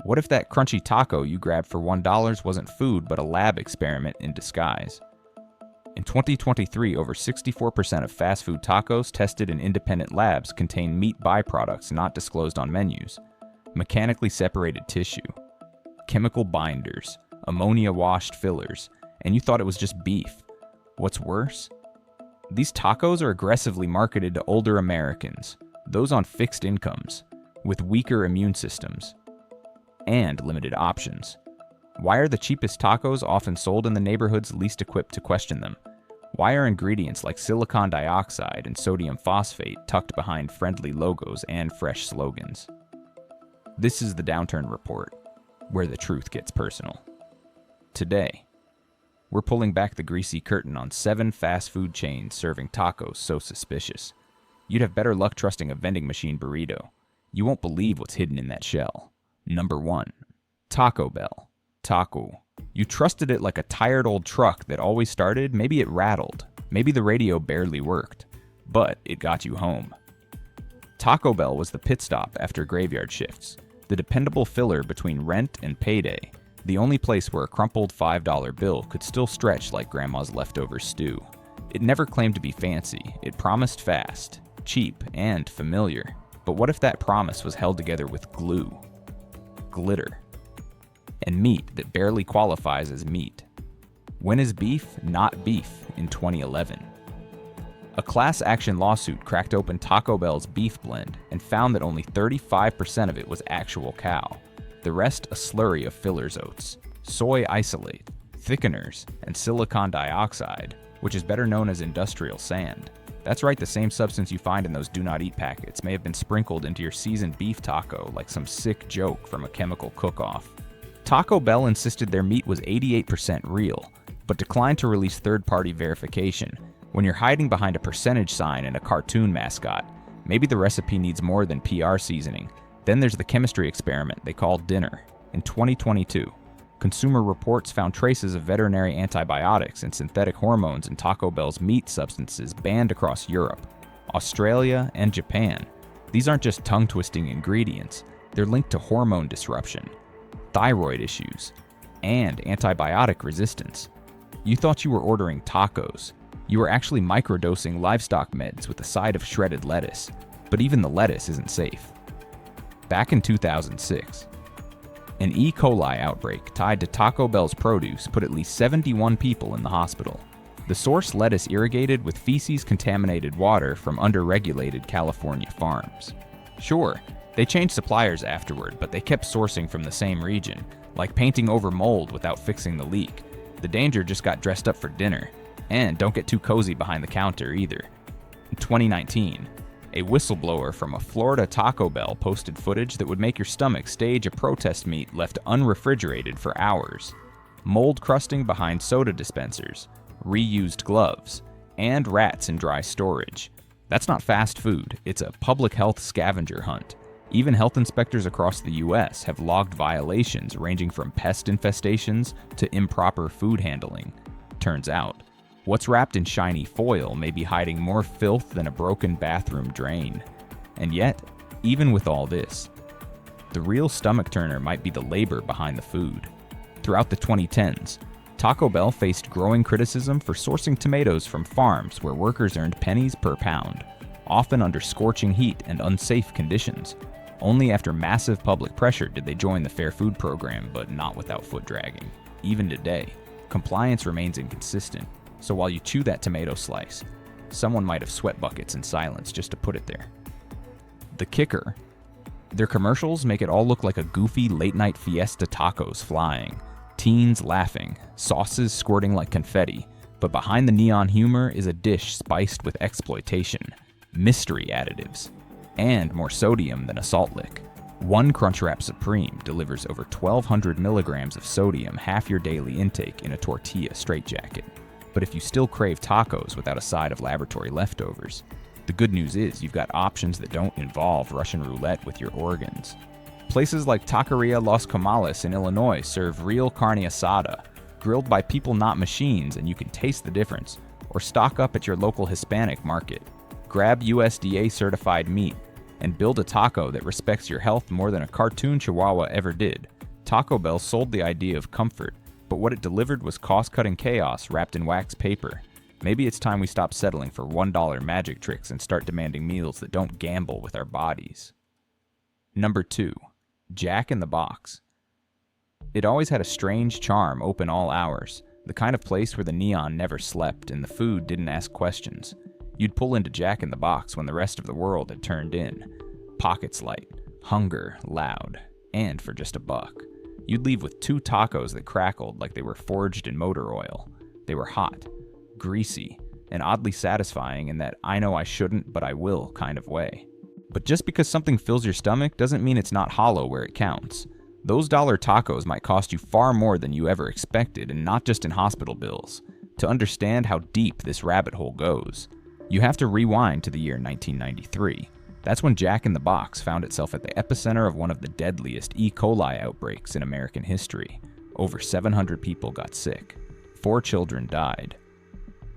What if that crunchy taco you grabbed for $1 wasn't food but a lab experiment in disguise? In 2023, over 64% of fast food tacos tested in independent labs contain meat byproducts not disclosed on menus, mechanically separated tissue, chemical binders, ammonia-washed fillers, and you thought it was just beef. What's worse? These tacos are aggressively marketed to older Americans, those on fixed incomes, with weaker immune systems, and limited options. Why are the cheapest tacos often sold in the neighborhoods least equipped to question them? Why are ingredients like silicon dioxide and sodium phosphate tucked behind friendly logos and fresh slogans? This is the Downturn Report, where the truth gets personal. Today, we're pulling back the greasy curtain on 7 fast food chains serving tacos so suspicious. You'd have better luck trusting a vending machine burrito. You won't believe what's hidden in that shell. Number 1. Taco Bell. Taco. You trusted it like a tired old truck that always started. Maybe it rattled. Maybe the radio barely worked. But it got you home. Taco Bell was the pit stop after graveyard shifts. The dependable filler between rent and payday. The only place where a crumpled $5 bill could still stretch like grandma's leftover stew. It never claimed to be fancy. It promised fast, cheap, and familiar. But what if that promise was held together with glue, glitter, and meat that barely qualifies as meat? When is beef not beef in 2011? A class action lawsuit cracked open Taco Bell's beef blend and found that only 35% of it was actual cow. The rest a slurry of fillers oats, soy isolate, thickeners, and silicon dioxide, which is better known as industrial sand. That's right, the same substance you find in those do not eat packets may have been sprinkled into your seasoned beef taco like some sick joke from a chemical cook-off. Taco Bell insisted their meat was 88% real, but declined to release third-party verification. When you're hiding behind a percentage sign and a cartoon mascot, maybe the recipe needs more than PR seasoning. Then there's the chemistry experiment they called dinner. In 2022, Consumer Reports found traces of veterinary antibiotics and synthetic hormones in Taco Bell's meat substances banned across Europe, Australia, and Japan. These aren't just tongue-twisting ingredients, they're linked to hormone disruption, thyroid issues, and antibiotic resistance. You thought you were ordering tacos. You were actually microdosing livestock meds with a side of shredded lettuce, but even the lettuce isn't safe. Back in 2006, an E. coli outbreak tied to Taco Bell's produce put at least 71 people in the hospital. The source lettuce irrigated with feces-contaminated water from under-regulated California farms. Sure, they changed suppliers afterward, but they kept sourcing from the same region, like painting over mold without fixing the leak. The danger just got dressed up for dinner. And don't get too cozy behind the counter either. In 2019, a whistleblower from a Florida Taco Bell posted footage that would make your stomach stage a protest meat left unrefrigerated for hours. Mold crusting behind soda dispensers, reused gloves, and rats in dry storage. That's not fast food, it's a public health scavenger hunt. Even health inspectors across the US have logged violations ranging from pest infestations to improper food handling. Turns out, what's wrapped in shiny foil may be hiding more filth than a broken bathroom drain. And yet, even with all this, the real stomach turner might be the labor behind the food. Throughout the 2010s, Taco Bell faced growing criticism for sourcing tomatoes from farms where workers earned pennies per pound, often under scorching heat and unsafe conditions. Only after massive public pressure did they join the Fair Food program, but not without foot dragging. Even today, compliance remains inconsistent. So while you chew that tomato slice, someone might have sweat buckets in silence just to put it there. The kicker, their commercials make it all look like a goofy late-night fiesta tacos flying, teens laughing, sauces squirting like confetti, but behind the neon humor is a dish spiced with exploitation, mystery additives, and more sodium than a salt lick. One Crunchwrap Supreme delivers over 1,200 milligrams of sodium, half your daily intake in a tortilla straitjacket. But if you still crave tacos without a side of laboratory leftovers, the good news is you've got options that don't involve Russian roulette with your organs. Places like Taqueria Los Comales in Illinois serve real carne asada, grilled by people not machines, and you can taste the difference. Or stock up at your local Hispanic market. Grab USDA certified meat and build a taco that respects your health more than a cartoon chihuahua ever did. Taco Bell sold the idea of comfort, but what it delivered was cost-cutting chaos wrapped in wax paper. Maybe it's time we stop settling for $1 magic tricks and start demanding meals that don't gamble with our bodies. Number 2. Jack in the Box. It always had a strange charm open all hours, the kind of place where the neon never slept and the food didn't ask questions. You'd pull into Jack in the Box when the rest of the world had turned in. Pockets light, hunger loud, and for just $1. You'd leave with 2 tacos that crackled like they were forged in motor oil. They were hot, greasy, and oddly satisfying in that I know I shouldn't but I will kind of way. But just because something fills your stomach doesn't mean it's not hollow where it counts. Those dollar tacos might cost you far more than you ever expected, and not just in hospital bills. To understand how deep this rabbit hole goes, you have to rewind to the year 1993. That's when Jack in the Box found itself at the epicenter of one of the deadliest E. coli outbreaks in American history. Over 700 people got sick. 4 children died.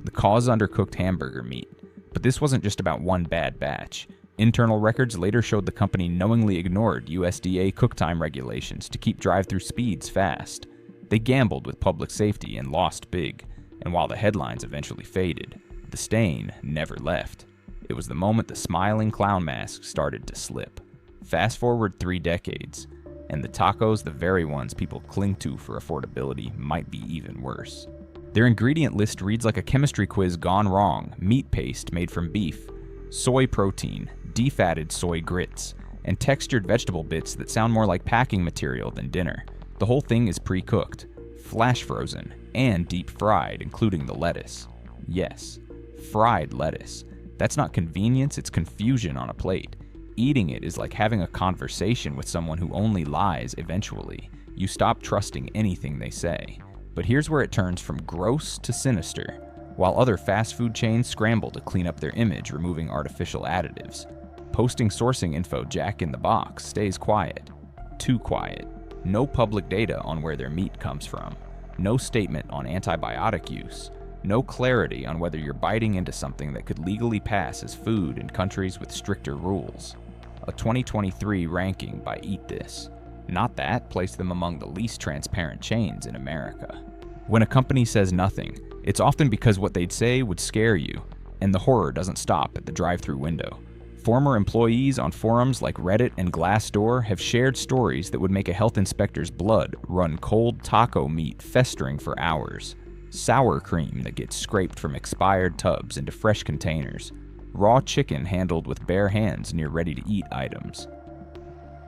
The cause undercooked hamburger meat. But this wasn't just about one bad batch. Internal records later showed the company knowingly ignored USDA cook time regulations to keep drive-through speeds fast. They gambled with public safety and lost big, and while the headlines eventually faded, the stain never left. It was the moment the smiling clown mask started to slip. Fast forward 3 decades, and the tacos, the very ones people cling to for affordability, might be even worse. Their ingredient list reads like a chemistry quiz gone wrong: meat paste made from beef, soy protein, defatted soy grits, and textured vegetable bits that sound more like packing material than dinner. The whole thing is pre-cooked, flash frozen, and deep fried, including the lettuce. Yes, fried lettuce. That's not convenience, it's confusion on a plate. Eating it is like having a conversation with someone who only lies eventually. You stop trusting anything they say. But here's where it turns from gross to sinister. While other fast food chains scramble to clean up their image, removing artificial additives, posting sourcing info, Jack in the Box stays quiet. Too quiet. No public data on where their meat comes from. No statement on antibiotic use. No clarity on whether you're biting into something that could legally pass as food in countries with stricter rules. A 2023 ranking by Eat This. Not that placed them among the least transparent chains in America. When a company says nothing, it's often because what they'd say would scare you, and the horror doesn't stop at the drive-thru window. Former employees on forums like Reddit and Glassdoor have shared stories that would make a health inspector's blood run cold taco meat festering for hours, sour cream that gets scraped from expired tubs into fresh containers, raw chicken handled with bare hands near ready-to-eat items.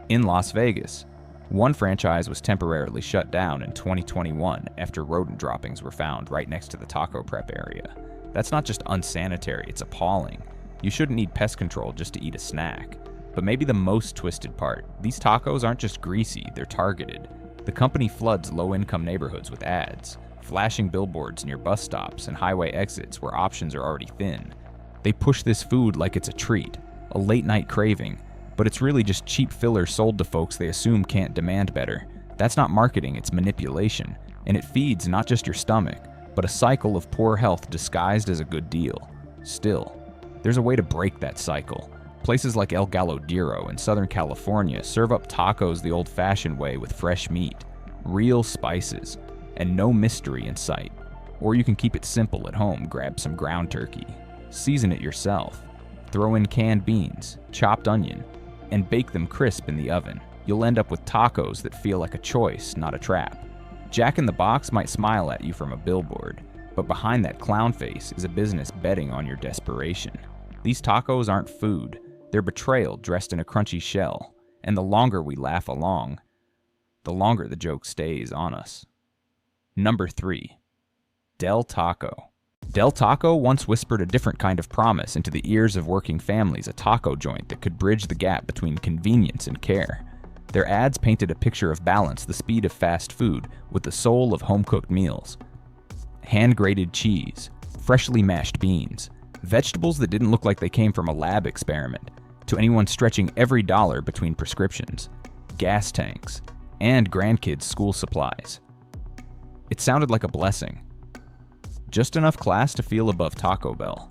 In Las Vegas, one franchise was temporarily shut down in 2021 after rodent droppings were found right next to the taco prep area. That's not just unsanitary, it's appalling. You shouldn't need pest control just to eat a snack. But maybe the most twisted part, these tacos aren't just greasy, they're targeted. The company floods low-income neighborhoods with ads, flashing billboards near bus stops and highway exits where options are already thin. They push this food like it's a treat, a late-night craving, but it's really just cheap filler sold to folks they assume can't demand better. That's not marketing, it's manipulation, and it feeds not just your stomach, but a cycle of poor health disguised as a good deal. Still, there's a way to break that cycle. Places like El Galodero in Southern California serve up tacos the old-fashioned way with fresh meat, real spices, and no mystery in sight. Or you can keep it simple at home, grab some ground turkey, season it yourself, throw in canned beans, chopped onion, and bake them crisp in the oven. You'll end up with tacos that feel like a choice, not a trap. Jack in the Box might smile at you from a billboard, but behind that clown face is a business betting on your desperation. These tacos aren't food, they're betrayal dressed in a crunchy shell, and the longer we laugh along, the longer the joke stays on us. Number 3. Del Taco. Del Taco once whispered a different kind of promise into the ears of working families, a taco joint that could bridge the gap between convenience and care. Their ads painted a picture of balance, the speed of fast food, with the soul of home-cooked meals. Hand-grated cheese, freshly mashed beans, vegetables that didn't look like they came from a lab experiment, to anyone stretching every dollar between prescriptions, gas tanks, and grandkids' school supplies. It sounded like a blessing. Just enough class to feel above Taco Bell.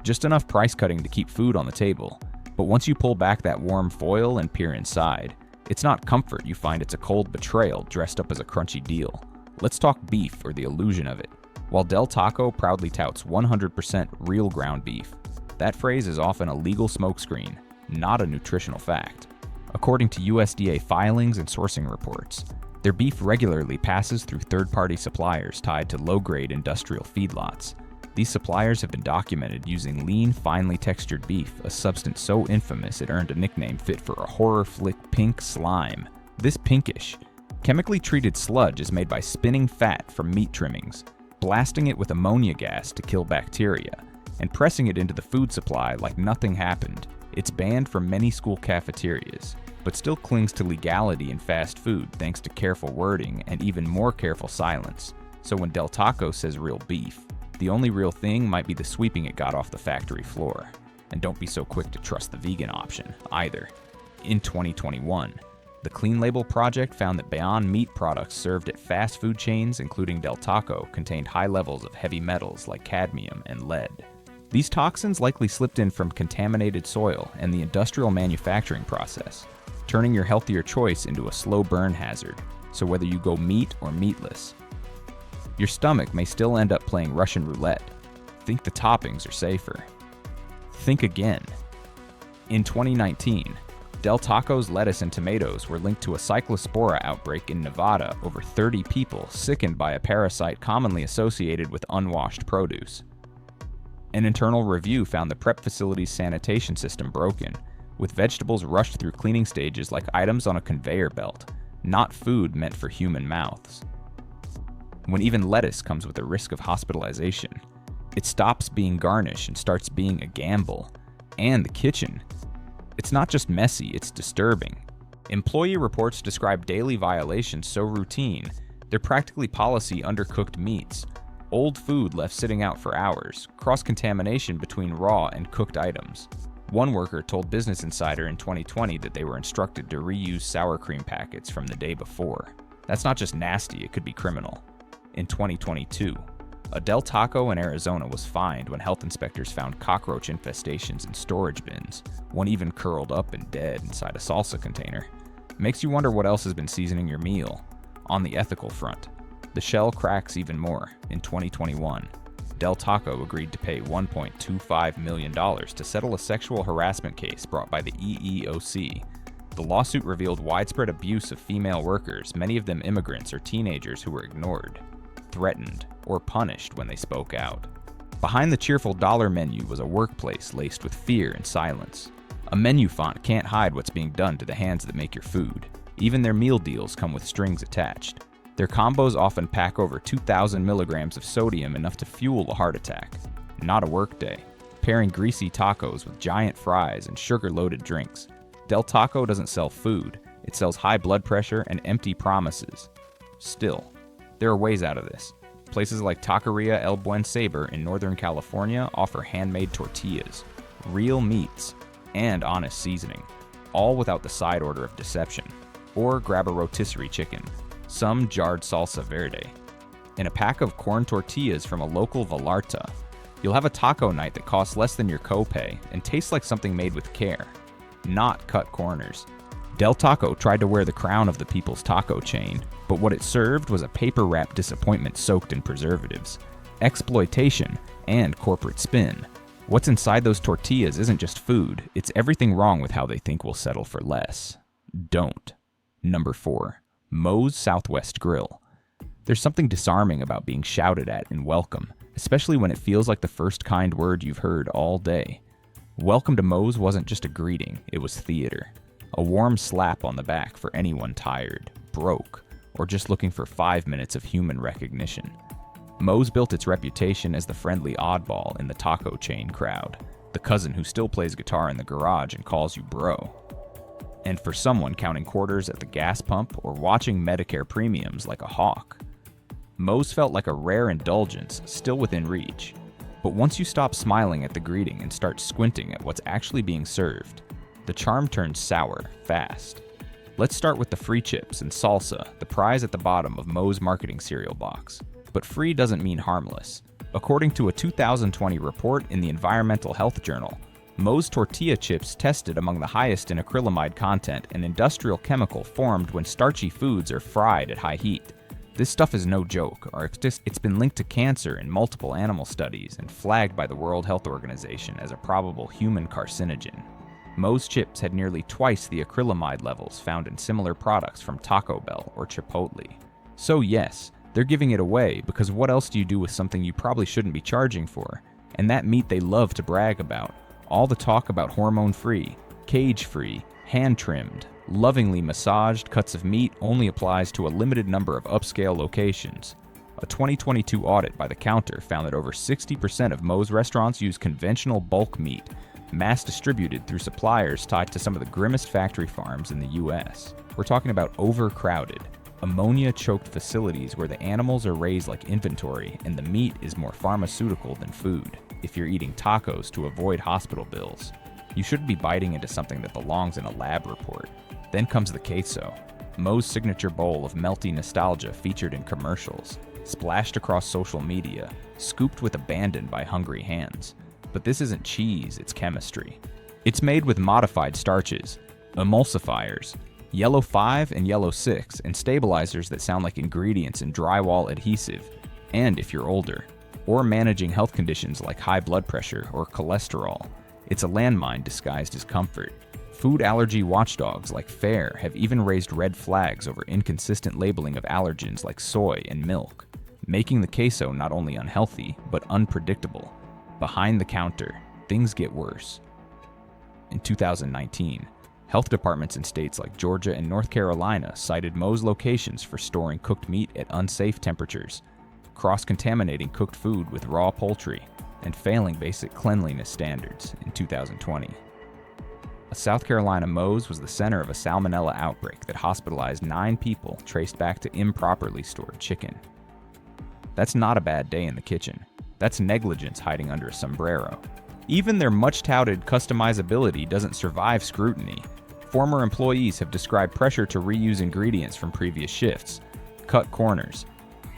Just enough price cutting to keep food on the table. But once you pull back that warm foil and peer inside, it's not comfort you find, it's a cold betrayal dressed up as a crunchy deal. Let's talk beef, or the illusion of it. While Del Taco proudly touts 100% real ground beef, that phrase is often a legal smokescreen, not a nutritional fact. According to USDA filings and sourcing reports, their beef regularly passes through third-party suppliers tied to low-grade industrial feedlots. These suppliers have been documented using lean, finely textured beef, a substance so infamous it earned a nickname fit for a horror flick, pink slime. This pinkish, chemically treated sludge is made by spinning fat from meat trimmings, blasting it with ammonia gas to kill bacteria, and pressing it into the food supply like nothing happened. It's banned from many school cafeterias, but still clings to legality in fast food thanks to careful wording and even more careful silence. So when Del Taco says real beef, the only real thing might be the sweeping it got off the factory floor. And don't be so quick to trust the vegan option, either. In 2021, the Clean Label Project found that Beyond Meat products served at fast food chains, including Del Taco, contained high levels of heavy metals like cadmium and lead. These toxins likely slipped in from contaminated soil and the industrial manufacturing process, turning your healthier choice into a slow burn hazard. So whether you go meat or meatless, your stomach may still end up playing Russian roulette. Think the toppings are safer. Think again. In 2019, Del Taco's lettuce and tomatoes were linked to a cyclospora outbreak in Nevada. Over 30 people sickened by a parasite commonly associated with unwashed produce. An internal review found the prep facility's sanitation system broken, with vegetables rushed through cleaning stages like items on a conveyor belt, not food meant for human mouths. When even lettuce comes with a risk of hospitalization, it stops being garnish and starts being a gamble. And the kitchen, it's not just messy, it's disturbing. Employee reports describe daily violations so routine, they're practically policy undercooked meats, old food left sitting out for hours, cross-contamination between raw and cooked items. One worker told Business Insider in 2020 that they were instructed to reuse sour cream packets from the day before. That's not just nasty, it could be criminal. In 2022, a Del Taco in Arizona was fined when health inspectors found cockroach infestations in storage bins, one even curled up and dead inside a salsa container. Makes you wonder what else has been seasoning your meal. On the ethical front, the shell cracks even more. In 2021, Del Taco agreed to pay $1.25 million to settle a sexual harassment case brought by the EEOC. The lawsuit revealed widespread abuse of female workers, many of them immigrants or teenagers who were ignored, threatened, or punished when they spoke out. Behind the cheerful dollar menu was a workplace laced with fear and silence. A menu font can't hide what's being done to the hands that make your food. Even their meal deals come with strings attached. Their combos often pack over 2,000 milligrams of sodium, enough to fuel a heart attack. Not a workday. Pairing greasy tacos with giant fries and sugar-loaded drinks. Del Taco doesn't sell food. It sells high blood pressure and empty promises. Still, there are ways out of this. Places like Taqueria El Buen Saber in Northern California offer handmade tortillas, real meats, and honest seasoning, all without the side order of deception. Or grab a rotisserie chicken, some jarred salsa verde, and a pack of corn tortillas from a local Vallarta. You'll have a taco night that costs less than your copay and tastes like something made with care, not cut corners. Del Taco tried to wear the crown of the people's taco chain, but what it served was a paper-wrapped disappointment soaked in preservatives, exploitation, and corporate spin. What's inside those tortillas isn't just food, it's everything wrong with how they think we'll settle for less. Don't. Number 4. Moe's Southwest Grill. There's something disarming about being shouted at in welcome, especially when it feels like the first kind word you've heard all day. Welcome to Moe's wasn't just a greeting, it was theater. A warm slap on the back for anyone tired, broke, or just looking for 5 minutes of human recognition. Moe's built its reputation as the friendly oddball in the taco chain crowd, the cousin who still plays guitar in the garage and calls you bro. And for someone counting quarters at the gas pump or watching Medicare premiums like a hawk, Moe's felt like a rare indulgence still within reach. But once you stop smiling at the greeting and start squinting at what's actually being served, the charm turns sour fast. Let's start with the free chips and salsa, the prize at the bottom of Moe's marketing cereal box. But free doesn't mean harmless. According to a 2020 report in the Environmental Health Journal, Moe's tortilla chips tested among the highest in acrylamide content, an industrial chemical formed when starchy foods are fried at high heat. This stuff is no joke, or it's been linked to cancer in multiple animal studies and flagged by the World Health Organization as a probable human carcinogen. Moe's chips had nearly twice the acrylamide levels found in similar products from Taco Bell or Chipotle. So yes, they're giving it away because what else do you do with something you probably shouldn't be charging for? And that meat they love to brag about. All the talk about hormone-free, cage-free, hand-trimmed, lovingly massaged cuts of meat only applies to a limited number of upscale locations. A 2022 audit by The Counter found that over 60% of Moe's restaurants use conventional bulk meat, mass distributed through suppliers tied to some of the grimmest factory farms in the US. We're talking about overcrowded, ammonia-choked facilities where the animals are raised like inventory and the meat is more pharmaceutical than food. If you're eating tacos to avoid hospital bills, you shouldn't be biting into something that belongs in a lab report. Then comes the queso, Moe's signature bowl of melty nostalgia featured in commercials, splashed across social media, scooped with abandon by hungry hands. But this isn't cheese, it's chemistry. It's made with modified starches, emulsifiers, yellow 5 and yellow 6, and stabilizers that sound like ingredients in drywall adhesive. And if you're older, or managing health conditions like high blood pressure or cholesterol, it's a landmine disguised as comfort. Food allergy watchdogs like FARE have even raised red flags over inconsistent labeling of allergens like soy and milk, making the queso not only unhealthy, but unpredictable. Behind the counter, things get worse. In 2019, health departments in states like Georgia and North Carolina cited Moe's locations for storing cooked meat at unsafe temperatures, cross-contaminating cooked food with raw poultry, and failing basic cleanliness standards in 2020. A South Carolina Moe's was the center of a salmonella outbreak that hospitalized 9 people traced back to improperly stored chicken. That's not a bad day in the kitchen. That's negligence hiding under a sombrero. Even their much-touted customizability doesn't survive scrutiny. Former employees have described pressure to reuse ingredients from previous shifts, cut corners,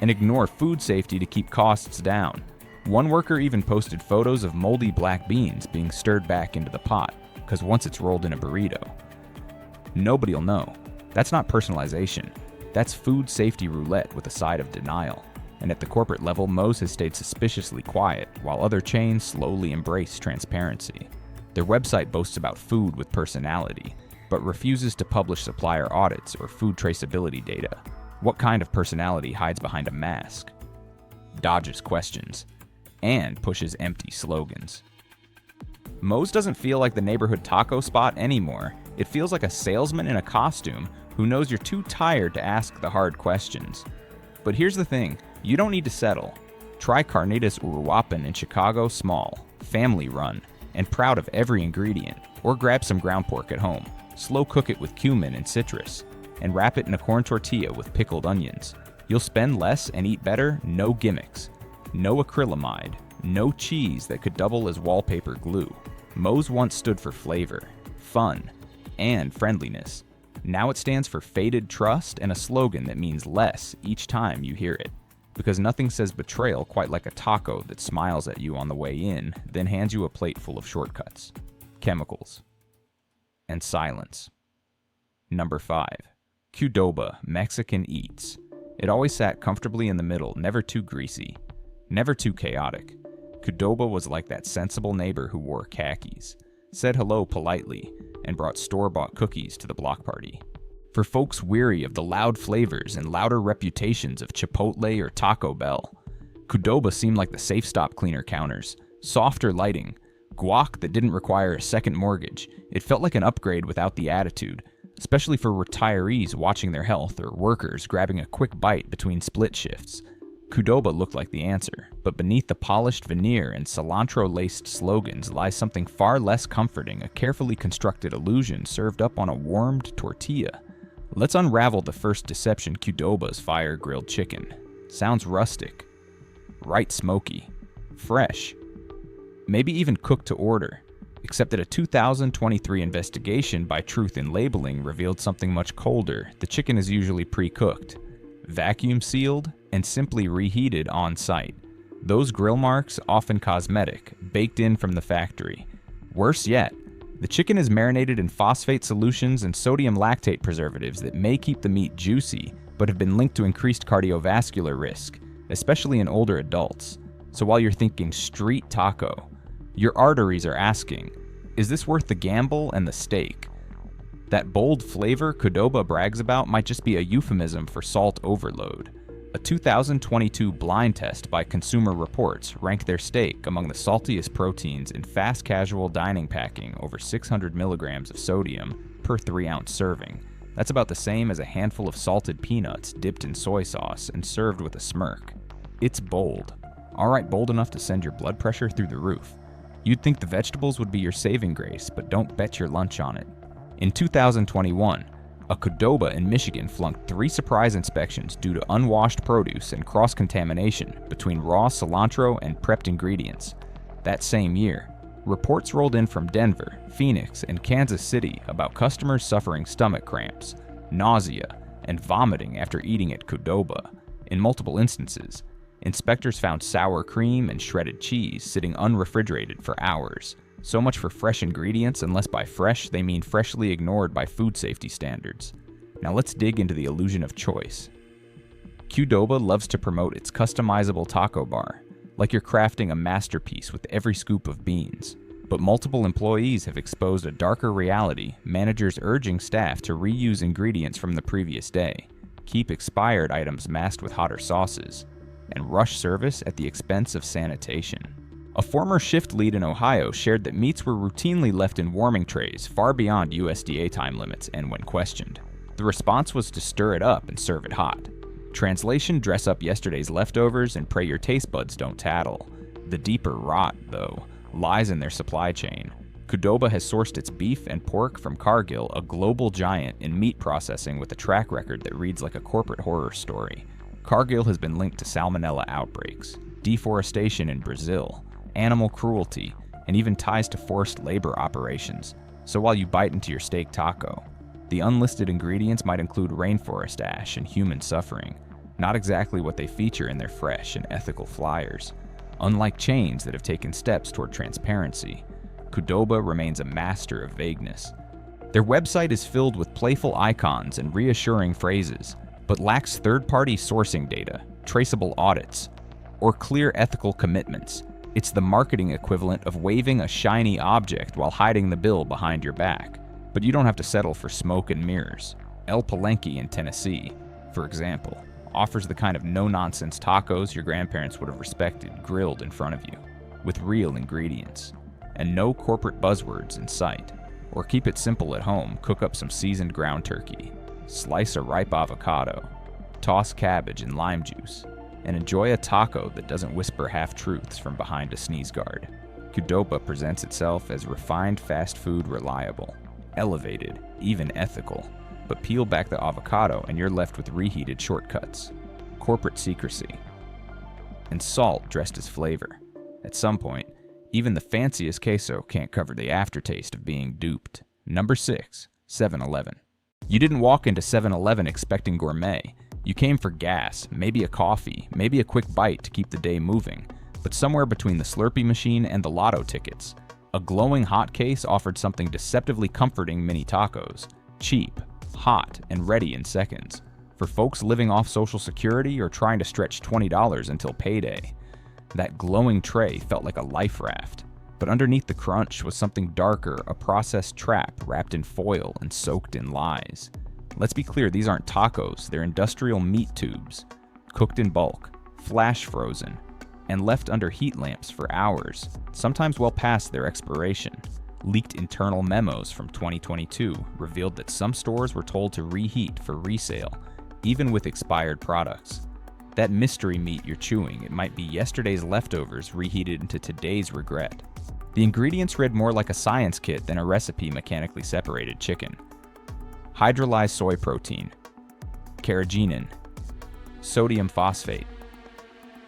and ignore food safety to keep costs down. One worker even posted photos of moldy black beans being stirred back into the pot, because once it's rolled in a burrito, nobody'll know. That's not personalization. That's food safety roulette with a side of denial. And at the corporate level, Moe's has stayed suspiciously quiet, while other chains slowly embrace transparency. Their website boasts about food with personality, but refuses to publish supplier audits or food traceability data. What kind of personality hides behind a mask? Dodges questions, and pushes empty slogans. Moe's doesn't feel like the neighborhood taco spot anymore. It feels like a salesman in a costume who knows you're too tired to ask the hard questions. But here's the thing, you don't need to settle. Try Carnitas Uruapan in Chicago small, family run, and proud of every ingredient. Or grab some ground pork at home, slow cook it with cumin and citrus, and wrap it in a corn tortilla with pickled onions. You'll spend less and eat better, no gimmicks. No acrylamide, no cheese that could double as wallpaper glue. Moe's once stood for flavor, fun, and friendliness. Now it stands for faded trust and a slogan that means less each time you hear it. Because nothing says betrayal quite like a taco that smiles at you on the way in, then hands you a plate full of shortcuts, chemicals, and silence. Number 5. Qdoba Mexican Eats. It always sat comfortably in the middle, never too greasy, never too chaotic. Qdoba was like that sensible neighbor who wore khakis, said hello politely, and brought store-bought cookies to the block party. For folks weary of the loud flavors and louder reputations of Chipotle or Taco Bell, Qdoba seemed like the safe stop cleaner counters, softer lighting, guac that didn't require a second mortgage. It felt like an upgrade without the attitude, especially for retirees watching their health or workers grabbing a quick bite between split shifts. Qdoba looked like the answer, but beneath the polished veneer and cilantro-laced slogans lies something far less comforting, a carefully constructed illusion served up on a warmed tortilla. Let's unravel the first deception: Qdoba's fire-grilled chicken. Sounds rustic, right smoky, fresh, maybe even cooked to order, except that a 2023 investigation by Truth in Labeling revealed something much colder. The chicken is usually pre-cooked, vacuum sealed, and simply reheated on site. Those grill marks, often cosmetic, baked in from the factory. Worse yet, the chicken is marinated in phosphate solutions and sodium lactate preservatives that may keep the meat juicy, but have been linked to increased cardiovascular risk, especially in older adults. So while you're thinking street taco, your arteries are asking, is this worth the gamble and the steak? That bold flavor Qdoba brags about might just be a euphemism for salt overload. A 2022 blind test by Consumer Reports ranked their steak among the saltiest proteins in fast casual dining, packing over 600 milligrams of sodium per 3-ounce serving. That's about the same as a handful of salted peanuts dipped in soy sauce and served with a smirk. It's bold. Alright, bold enough to send your blood pressure through the roof. You'd think the vegetables would be your saving grace, but don't bet your lunch on it. In 2021, a Qdoba in Michigan flunked 3 surprise inspections due to unwashed produce and cross-contamination between raw cilantro and prepped ingredients. That same year, reports rolled in from Denver, Phoenix, and Kansas City about customers suffering stomach cramps, nausea, and vomiting after eating at Qdoba. In multiple instances, inspectors found sour cream and shredded cheese sitting unrefrigerated for hours. So much for fresh ingredients, unless by fresh they mean freshly ignored by food safety standards. Now let's dig into the illusion of choice. Qdoba loves to promote its customizable taco bar, like you're crafting a masterpiece with every scoop of beans. But multiple employees have exposed a darker reality, managers urging staff to reuse ingredients from the previous day, keep expired items masked with hotter sauces, and rush service at the expense of sanitation. A former shift lead in Ohio shared that meats were routinely left in warming trays far beyond USDA time limits and when questioned. The response was to stir it up and serve it hot. Translation: dress up yesterday's leftovers and pray your taste buds don't tattle. The deeper rot, though, lies in their supply chain. Qdoba has sourced its beef and pork from Cargill, a global giant in meat processing with a track record that reads like a corporate horror story. Cargill has been linked to salmonella outbreaks, deforestation in Brazil, animal cruelty, and even ties to forced labor operations. So while you bite into your steak taco, the unlisted ingredients might include rainforest ash and human suffering, not exactly what they feature in their fresh and ethical flyers. Unlike chains that have taken steps toward transparency, Qdoba remains a master of vagueness. Their website is filled with playful icons and reassuring phrases, but lacks third-party sourcing data, traceable audits, or clear ethical commitments. It's the marketing equivalent of waving a shiny object while hiding the bill behind your back. But you don't have to settle for smoke and mirrors. El Palenque in Tennessee, for example, offers the kind of no-nonsense tacos your grandparents would have respected grilled in front of you, with real ingredients, and no corporate buzzwords in sight. Or keep it simple at home, cook up some seasoned ground turkey, slice a ripe avocado, toss cabbage and lime juice, and enjoy a taco that doesn't whisper half-truths from behind a sneeze guard. Qdoba presents itself as refined fast food reliable, elevated, even ethical. But peel back the avocado and you're left with reheated shortcuts, corporate secrecy, and salt dressed as flavor. At some point, even the fanciest queso can't cover the aftertaste of being duped. Number 6. 7-Eleven. You didn't walk into 7-Eleven expecting gourmet. You came for gas, maybe a coffee, maybe a quick bite to keep the day moving. But somewhere between the Slurpee machine and the lotto tickets, a glowing hot case offered something deceptively comforting: mini tacos. Cheap, hot, and ready in seconds. For folks living off Social Security or trying to stretch $20 until payday. That glowing tray felt like a life raft. But underneath the crunch was something darker, a processed trap wrapped in foil and soaked in lies. Let's be clear, these aren't tacos, they're industrial meat tubes, cooked in bulk, flash frozen, and left under heat lamps for hours, sometimes well past their expiration. Leaked internal memos from 2022 revealed that some stores were told to reheat for resale, even with expired products. That mystery meat you're chewing, it might be yesterday's leftovers reheated into today's regret. The ingredients read more like a science kit than a recipe mechanically separated chicken. Hydrolyzed soy protein, carrageenan, sodium phosphate.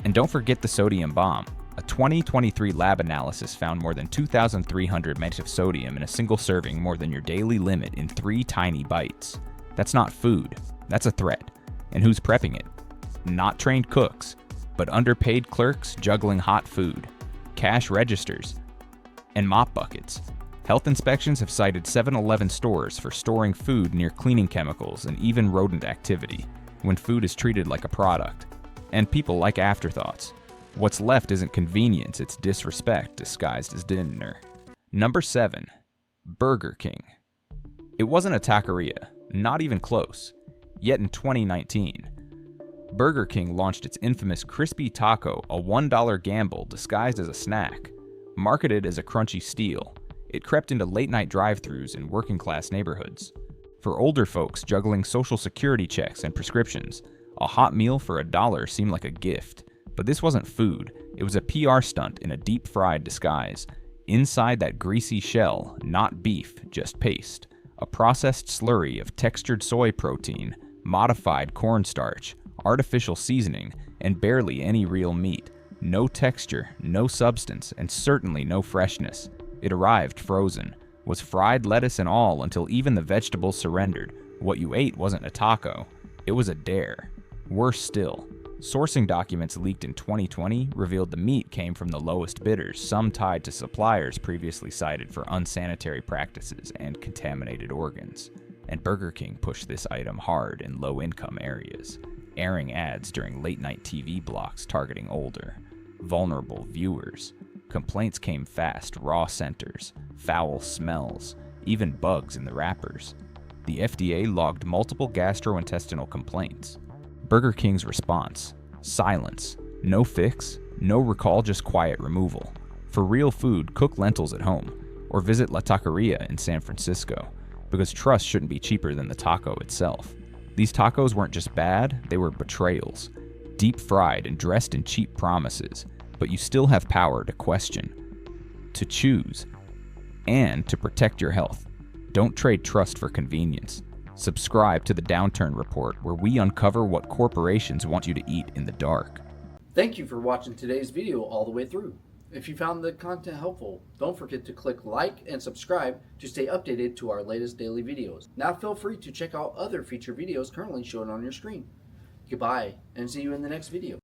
And don't forget the sodium bomb. A 2023 lab analysis found more than 2,300 mg of sodium in a single serving, more than your daily limit in 3 tiny bites. That's not food, that's a threat. And who's prepping it? Not trained cooks, but underpaid clerks juggling hot food, cash registers, and mop buckets. Health inspections have cited 7-Eleven stores for storing food near cleaning chemicals and even rodent activity, when food is treated like a product. And people like afterthoughts. What's left isn't convenience, it's disrespect disguised as dinner. Number 7. Burger King. It wasn't a taqueria, not even close. Yet in 2019, Burger King launched its infamous Crispy Taco, a $1 gamble disguised as a snack. Marketed as a crunchy steal, it crept into late-night drive-thrus in working-class neighborhoods. For older folks juggling social security checks and prescriptions, a hot meal for $1 seemed like a gift. But this wasn't food, it was a PR stunt in a deep-fried disguise. Inside that greasy shell, not beef, just paste. A processed slurry of textured soy protein, modified cornstarch, artificial seasoning, and barely any real meat. No texture, no substance, and certainly no freshness. It arrived frozen, was fried lettuce and all until even the vegetables surrendered. What you ate wasn't a taco, it was a dare. Worse still, sourcing documents leaked in 2020 revealed the meat came from the lowest bidders, some tied to suppliers previously cited for unsanitary practices and contaminated organs. And Burger King pushed this item hard in low-income areas, airing ads during late-night TV blocks targeting older, vulnerable viewers. Complaints came fast: raw centers, foul smells, even bugs in the wrappers. The FDA logged multiple gastrointestinal complaints. Burger King's response: silence. No fix, no recall, just quiet removal. For real food, cook lentils at home, or visit La Taqueria in San Francisco, because trust shouldn't be cheaper than the taco itself. These tacos weren't just bad, they were betrayals. Deep fried and dressed in cheap promises. But you still have power to question, to choose, and to protect your health. Don't trade trust for convenience. Subscribe to the Downturn Report, where we uncover what corporations want you to eat in the dark. Thank you for watching today's video all the way through. If you found the content helpful, don't forget to click like and subscribe to stay updated to our latest daily videos. Now feel free to check out other feature videos currently shown on your screen. Goodbye, and see you in the next video.